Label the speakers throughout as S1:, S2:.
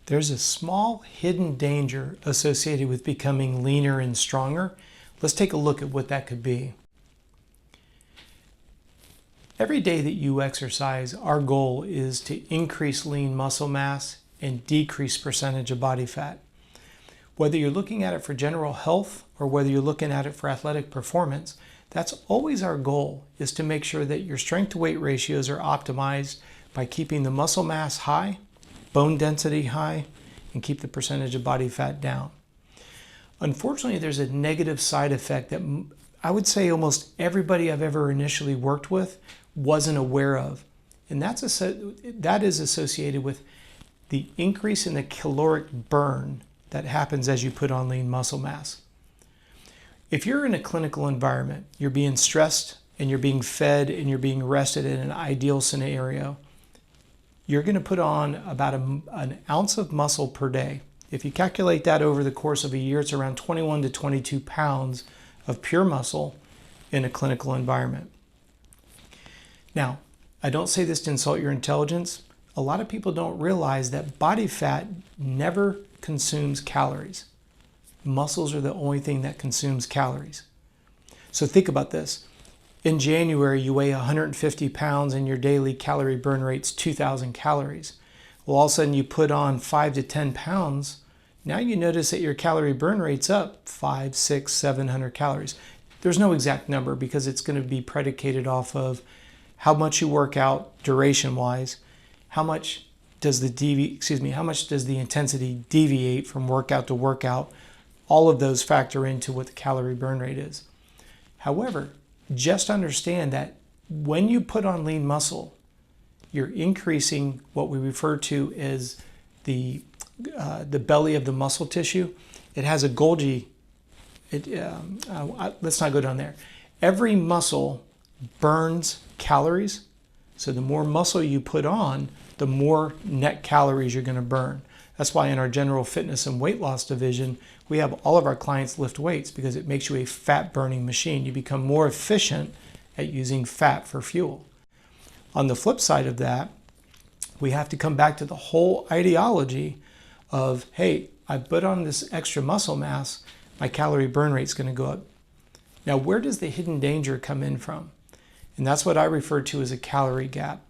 S1: There's a small hidden danger associated with becoming leaner and stronger. Let's take a look at what that could be. Every day that you exercise, our goal is to increase lean muscle mass and decrease percentage of body fat. Whether you're looking at it for general health or whether you're looking at it for athletic performance, that's always our goal, is to make sure that your strength to weight ratios are optimized by keeping the muscle mass high, bone density high, and keep the percentage of body fat down. Unfortunately, there's a negative side effect that I would say almost everybody I've ever initially worked with wasn't aware of. And that is associated with the increase in the caloric burn that happens as you put on lean muscle mass. If you're in a clinical environment, you're being stressed and you're being fed and you're being rested in an ideal scenario, you're going to put on about an ounce of muscle per day. If you calculate that over the course of a year, it's around 21 to 22 pounds of pure muscle in a clinical environment. Now, I don't say this to insult your intelligence. A lot of people don't realize that body fat never consumes calories. Muscles are the only thing that consumes calories. So think about this. In January, you weigh 150 pounds and your daily calorie burn rate's 2,000 calories. Well, all of a sudden you put on 5 to 10 pounds. Now you notice that your calorie burn rate's up 500, 600, 700 calories. There's no exact number because it's going to be predicated off of how much you work out duration-wise, how much does the intensity deviate from workout to workout. All of those factor into what the calorie burn rate is. However, just understand that when you put on lean muscle, you're increasing what we refer to as the belly of the muscle tissue. It has a Golgi. Let's not go down there. Every muscle burns calories, so the more muscle you put on, the more net calories you're going to burn. That's why in our general fitness and weight loss division, we have all of our clients lift weights because it makes you a fat burning machine. You become more efficient at using fat for fuel. On the flip side of that, we have to come back to the whole ideology of, hey, I put on this extra muscle mass, my calorie burn rate's going to go up. Now, where does the hidden danger come in from? And that's what I refer to as a calorie gap.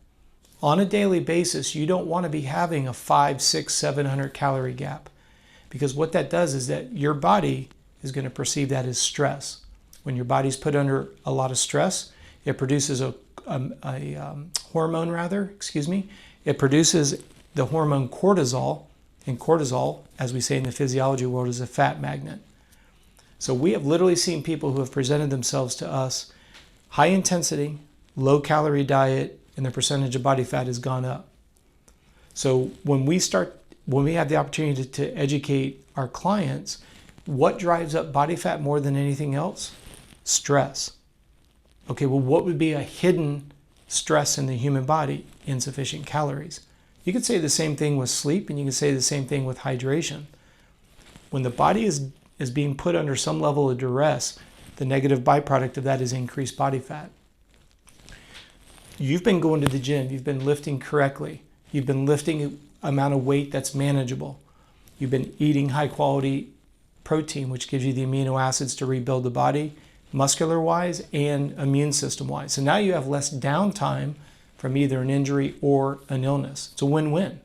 S1: On a daily basis, you don't want to be having a 500, 600, 700 calorie gap, because what that does is that your body is going to perceive that as stress. When your body's put under a lot of stress, it produces a hormone. It produces the hormone cortisol, and cortisol, as we say in the physiology world, is a fat magnet. So we have literally seen people who have presented themselves to us high intensity, low calorie diet, and the percentage of body fat has gone up. So when we have the opportunity to educate our clients, what drives up body fat more than anything else? Stress. Okay, well, what would be a hidden stress in the human body? Insufficient calories. You could say the same thing with sleep, and you can say the same thing with hydration. When the body is being put under some level of duress, the negative byproduct of that is increased body fat. You've been going to the gym, you've been lifting correctly, you've been lifting an amount of weight that's manageable, you've been eating high quality protein, which gives you the amino acids to rebuild the body, muscular wise and immune system wise. So now you have less downtime from either an injury or an illness. It's a win-win.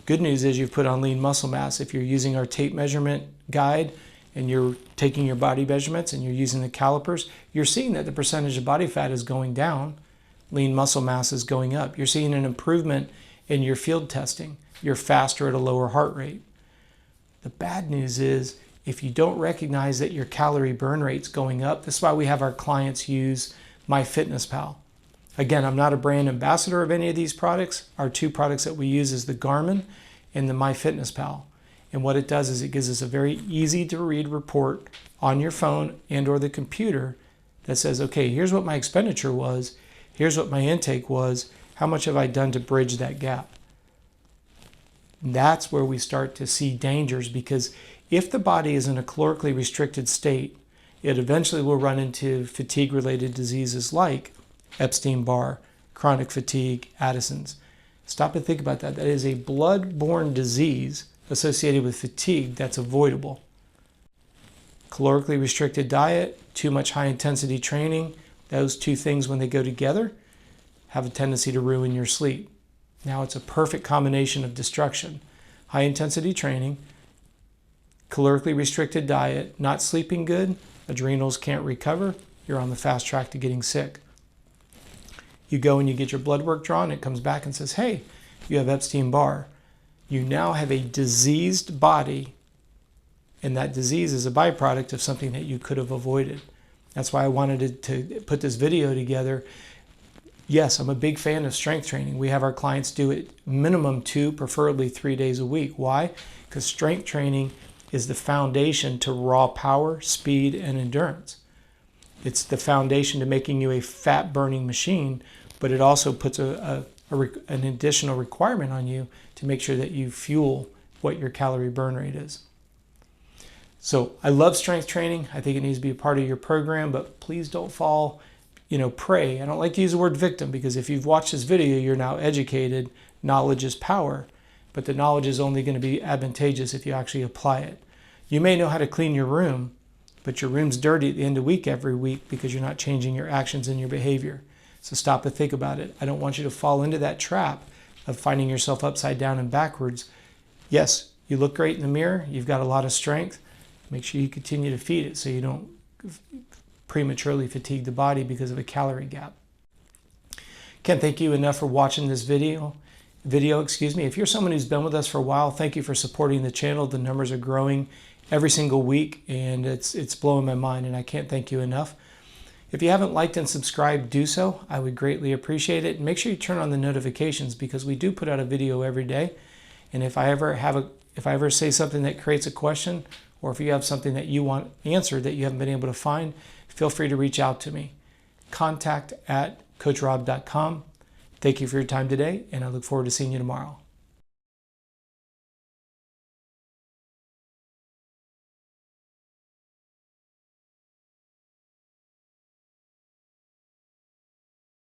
S1: Good news is you've put on lean muscle mass. If you're using our tape measurement guide and you're taking your body measurements and you're using the calipers, you're seeing that the percentage of body fat is going down, lean muscle mass is going up. You're seeing an improvement in your field testing. You're faster at a lower heart rate. The bad news is if you don't recognize that your calorie burn rate's going up, that's why we have our clients use MyFitnessPal. Again, I'm not a brand ambassador of any of these products. Our two products that we use is the Garmin and the MyFitnessPal. And what it does is it gives us a very easy to read report on your phone and or the computer that says, okay, here's what my expenditure was, here's what my intake was, how much have I done to bridge that gap? That's where we start to see dangers, because if the body is in a calorically restricted state, it eventually will run into fatigue-related diseases like Epstein Barr, chronic fatigue, Addison's. Stop and think about that. That is a blood-borne disease associated with fatigue that's avoidable. Calorically restricted diet, too much high-intensity training, those two things, when they go together, have a tendency to ruin your sleep. Now it's a perfect combination of destruction. High-intensity training, calorically restricted diet, not sleeping good, adrenals can't recover, you're on the fast track to getting sick. You go and you get your blood work drawn, it comes back and says, hey, you have Epstein Barr. You now have a diseased body, and that disease is a byproduct of something that you could have avoided. That's why I wanted to put this video together. Yes, I'm a big fan of strength training. We have our clients do it minimum 2, preferably 3 days a week. Why? Because strength training is the foundation to raw power, speed, and endurance. It's the foundation to making you a fat-burning machine, but it also puts an additional requirement on you to make sure that you fuel what your calorie burn rate is. So I love strength training. I think it needs to be a part of your program, but please don't fall, prey. I don't like to use the word victim, because if you've watched this video, you're now educated. Knowledge is power, but the knowledge is only going to be advantageous if you actually apply it. You may know how to clean your room, but your room's dirty at the end of the week every week because you're not changing your actions and your behavior. So stop and think about it. I don't want you to fall into that trap of finding yourself upside down and backwards. Yes, you look great in the mirror. You've got a lot of strength. Make sure you continue to feed it so you don't prematurely fatigue the body because of a calorie gap. Can't thank you enough for watching this video. If you're someone who's been with us for a while, thank you for supporting the channel. The numbers are growing every single week, and it's blowing my mind, and I can't thank you enough. If you haven't liked and subscribed, do so. I would greatly appreciate it. And make sure you turn on the notifications, because we do put out a video every day. And if I ever say something that creates a question, or if you have something that you want answered that you haven't been able to find, feel free to reach out to me. Contact@coachrobb.com. Thank you for your time today, and I look forward to seeing you tomorrow.